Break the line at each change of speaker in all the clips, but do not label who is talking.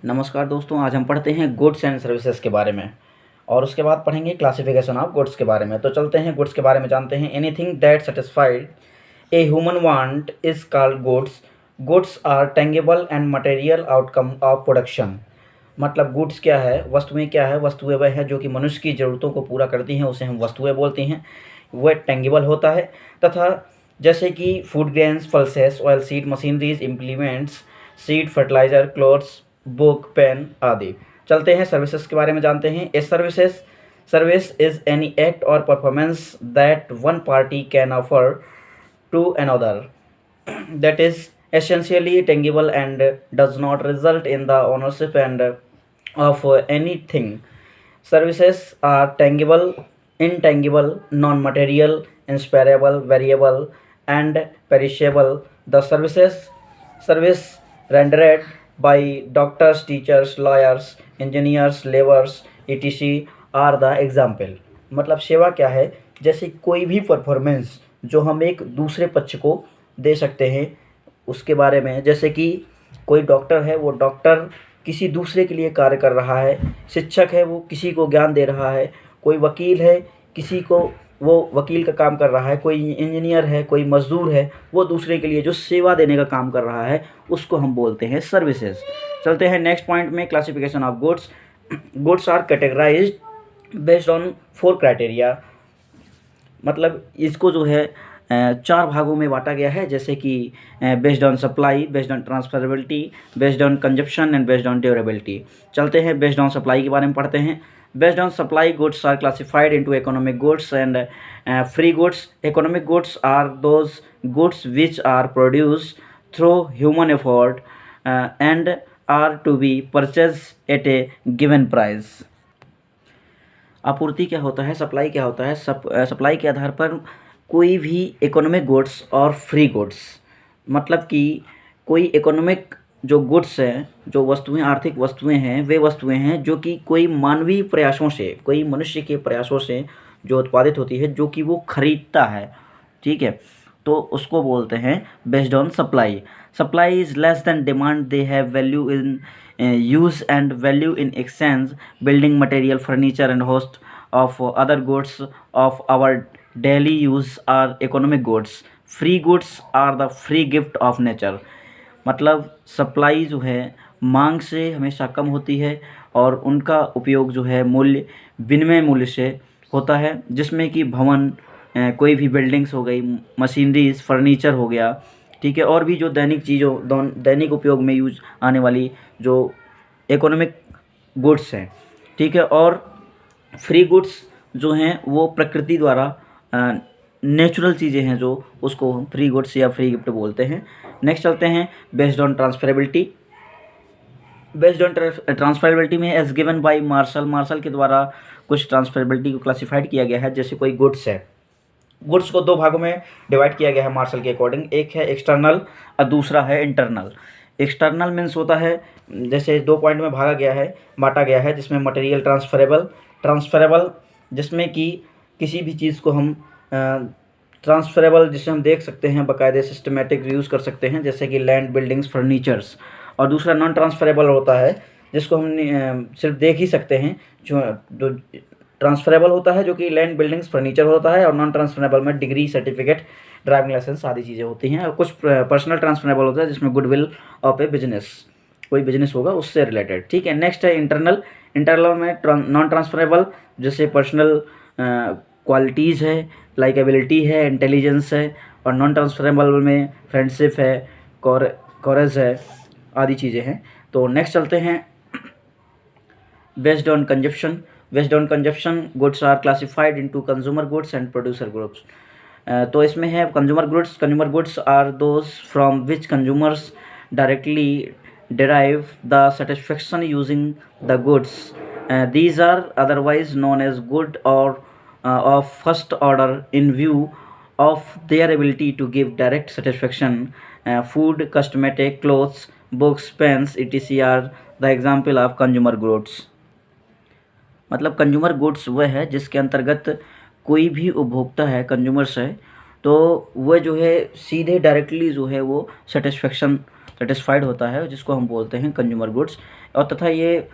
नमस्कार दोस्तों, आज हम पढ़ते हैं गुड्स एंड सर्विसेज के बारे में और उसके बाद पढ़ेंगे क्लासिफिकेशन ऑफ गुड्स के बारे में। तो चलते हैं गुड्स के बारे में जानते हैं। Anything that satisfied a human want is called goods. Goods are tangible and material outcome of production. मतलब गुड्स क्या है, वस्तुएं क्या है, वस्तुएं वह है जो कि मनुष्य की ज़रूरतों को पूरा करती हैं, उसे हम वस्तुएं बोलते हैं। वह टेंगेबल होता है तथा जैसे कि food grains, pulses, oil seed, machineries, implements, seed, fertiliser, clothes, book, pen आदि। चलते हैं सर्विसेज के बारे में जानते हैं। A service is any act or performance that one party can offer to another that is essentially tangible and does not result in the ownership and of anything. Services are tangible, intangible, non-material, inspirable, variable, and perishable. The service rendered by doctors, teachers, lawyers, engineers, laborers, etc. are the example. मतलब सेवा क्या है, जैसे कोई भी performance जो हम एक दूसरे पक्ष को दे सकते हैं उसके बारे में। जैसे कि कोई डॉक्टर है, वो डॉक्टर किसी दूसरे के लिए कार्य कर रहा है। शिक्षक है, वो किसी को ज्ञान दे रहा है। कोई वकील है, किसी को वो वकील का काम कर रहा है। कोई इंजीनियर है, कोई मज़दूर है, वो दूसरे के लिए जो सेवा देने का काम कर रहा है उसको हम बोलते हैं सर्विसेज। चलते हैं नेक्स्ट पॉइंट में, classification of goods. Goods are categorised based on 4 criteria. मतलब इसको जो है 4 भागों में बांटा गया है, जैसे कि based on supply, based on transferability, based on consumption and based on durability. चलते हैं बेस्ड ऑन सप्लाई के बारे में पढ़ते हैं। Based on supply, goods are classified into economic goods and free goods. Economic goods are those goods which are produce through human effort and are to be purchase at a given price. आपूर्ति क्या होता है, supply क्या होता है। Supply के आधार पर कोई भी इकोनॉमिक गुड्स और फ्री गुड्स, मतलब कि कोई इकोनॉमिक जो गुड्स हैं, जो वस्तुएं, आर्थिक वस्तुएं हैं, वे वस्तुएं हैं जो कि कोई मानवीय प्रयासों से, कोई मनुष्य के प्रयासों से जो उत्पादित होती है, जो कि वो खरीदता है, ठीक है, तो उसको बोलते हैं based on supply. Supply is less than demand, they have value in use and value in exchange, building material, furniture and host of other goods of our daily use are economic goods. Free goods are the free gift of nature. मतलब supply जो है मांग से हमेशा कम होती है और उनका उपयोग जो है मूल्य, विनिमय मूल्य से होता है, जिसमें कि भवन, कोई भी बिल्डिंग्स हो गई, मशीनरीज, फर्नीचर हो गया, ठीक है, और भी जो दैनिक उपयोग में यूज आने वाली जो इकोनॉमिक गुड्स हैं, ठीक है। और फ्री गुड्स जो हैं वो प्रकृति द्वारा नेचुरल चीज़ें हैं, जो उसको हम फ्री गुड्स या फ्री गिफ्ट बोलते हैं। नेक्स्ट चलते हैं based on transferability. Based on transferability में एज गिवन बाय मार्शल के द्वारा कुछ ट्रांसफरेबिलिटी को क्लासिफाइड किया गया है। जैसे कोई गुड्स है, गुड्स को 2 भागों में डिवाइड किया गया है मार्शल के अकॉर्डिंग। एक है एक्सटर्नल और दूसरा है इंटरनल। एक्सटर्नल मीन्स होता है, जैसे 2 पॉइंट में बांटा गया है, जिसमें मटेरियल ट्रांसफरेबल जिसमें कि किसी भी चीज़ को हम ट्रांसफरेबल जिसे हम देख सकते हैं, बाकायदे सिस्टमेटिक यूज़ कर सकते हैं, जैसे कि लैंड, बिल्डिंग्स, फर्नीचर्स। और दूसरा नॉन ट्रांसफरेबल होता है, जिसको हम सिर्फ देख ही सकते हैं। जो ट्रांसफरेबल होता है जो कि लैंड, बिल्डिंग्स, फर्नीचर होता है, और नॉन ट्रांसफरेबल में डिग्री, सर्टिफिकेट, ड्राइविंग लाइसेंस आदि चीज़ें होती हैं। और कुछ पर्सनल ट्रांसफरेबल होता है, जिसमें गुडविल ऑफ ए बिजनेस, कोई बिजनेस होगा उससे रिलेटेड, ठीक है। नेक्स्ट है इंटरनल में नॉन ट्रांसफरेबल, जैसे पर्सनल क्वालिटीज़ है, लाइकेबिलिटी है, इंटेलिजेंस है। और नॉन ट्रांसफरेबल में फ्रेंडशिप है, कॉरेज है, आदि चीज़ें हैं। तो नेक्स्ट चलते हैं based on consumption. Goods are classified into consumer goods and producer goods. तो इसमें है consumer goods are those from which consumers directly derive the satisfaction using the goods. These are otherwise known as good or of first order in view of their ability to give direct satisfaction. Food, cosmetic, clothes, books, pens, etc. are the example of consumer goods. मतलब consumer goods वह है जिसके अंतर्गत कोई भी उपभोक्ता है, consumers है, तो वह जो है सीधे डायरेक्टली जो है वो सेटिस्फेक्शन सेटिस्फाइड होता है, जिसको हम बोलते हैं कंज्यूमर गुड्स। और तथा ये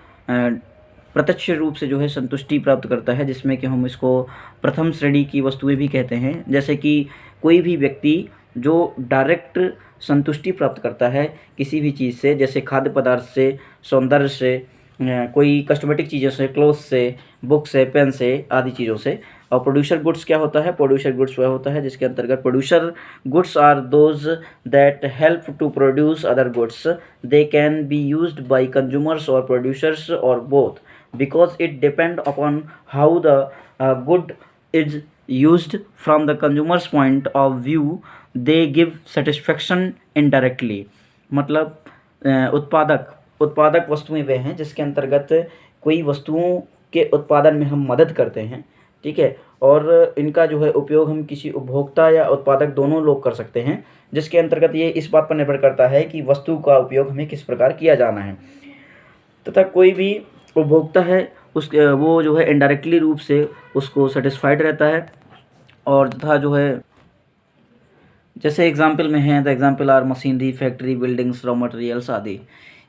प्रत्यक्ष रूप से जो है संतुष्टि प्राप्त करता है, जिसमें कि हम इसको प्रथम श्रेणी की वस्तुएं भी कहते हैं। जैसे कि कोई भी व्यक्ति जो डायरेक्ट संतुष्टि प्राप्त करता है किसी भी चीज़ से, जैसे खाद्य पदार्थ से, सौंदर्य से, कोई कॉस्मेटिक चीज़ों से, क्लोथ से, बुक से, पेन से, आदि चीज़ों से। और प्रोड्यूसर गुड्स क्या होता है? प्रोड्यूसर गुड्स वह होता है जिसके अंतर्गत producer goods are those that help to produce other goods. They can be used by consumers और प्रोड्यूसर्स और both, because it depend upon how the good is used from the consumer's point of view, they give satisfaction indirectly। मतलब उत्पादक वस्तुएं वे हैं जिसके अंतर्गत कोई वस्तुओं के उत्पादन में हम मदद करते हैं, ठीक है, और इनका जो है उपयोग हम किसी उपभोक्ता या उत्पादक दोनों लोग कर सकते हैं, जिसके अंतर्गत ये इस बात पर निर्भर करता है कि वस्तु का उपयोग हमें किस प्रकार किया जाना है। तथा कोई भी उपभोक्ता है उसके वो जो है इनडायरेक्टली रूप से उसको सेटिस्फाइड रहता है। और तथा जो है जैसे एग्जाम्पल में हैं, the example are machinery, factory, buildings, raw materials आदि।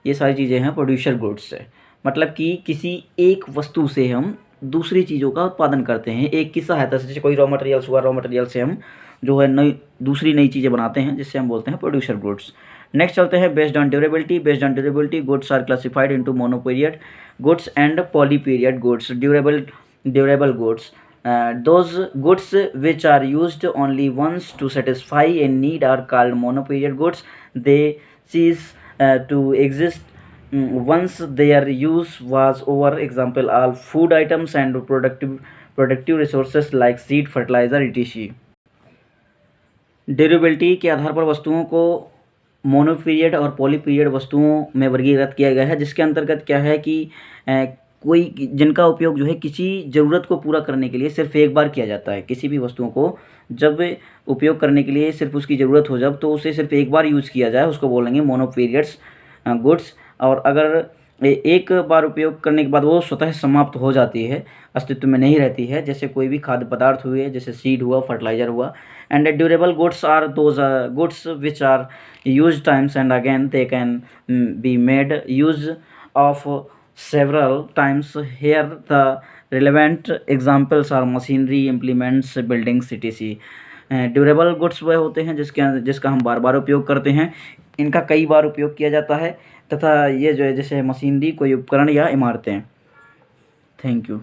ये सारी चीज़ें हैं प्रोड्यूसर गुड्स से। मतलब कि किसी एक वस्तु से हम दूसरी चीज़ों का उत्पादन करते हैं एक की सहायता से। जैसे कोई रॉ मटेरियल्स हुआ, रॉ मटेरियल से हम जो है दूसरी नई चीज़ें बनाते हैं, जिससे हम बोलते हैं प्रोड्यूसर गुड्स। नेक्स्ट चलते हैं based on durability. Based on durability goods are classified into monoperiod goods and polyperiod goods. Durable goods, those goods which are used only once to satisfy a need are called monoperiod goods. They cease to exist once their use was over. Example, all food items and productive resources like seed, fertilizer, etc. Durability के आधार पर वस्तुओं को मोनोपीरियड और पॉलीपीरियड वस्तुओं में वर्गीकृत किया गया है, जिसके अंतर्गत क्या है कि कोई जिनका उपयोग जो है किसी ज़रूरत को पूरा करने के लिए सिर्फ एक बार किया जाता है। किसी भी वस्तुओं को जब उपयोग करने के लिए सिर्फ उसकी ज़रूरत हो, जब तो उसे सिर्फ एक बार यूज़ किया जाए, उसको बोलेंगे मोनोपीरियड्स गुड्स। और अगर एक बार उपयोग करने के बाद वो स्वतः समाप्त हो जाती है, अस्तित्व में नहीं रहती है, जैसे कोई भी खाद्य पदार्थ हुए, जैसे सीड हुआ, फर्टिलाइज़र हुआ। And durable goods are those goods which are use times and again they can be made use of several times. Here the relevant examples are machinery, implements, buildings, etc. Durable goods वह होते हैं जिसका हम बार बार उपयोग करते हैं, इनका कई बार उपयोग किया जाता है। तथा ये जो है जैसे मशीनरी, कोई उपकरण या इमारतें। Thank you.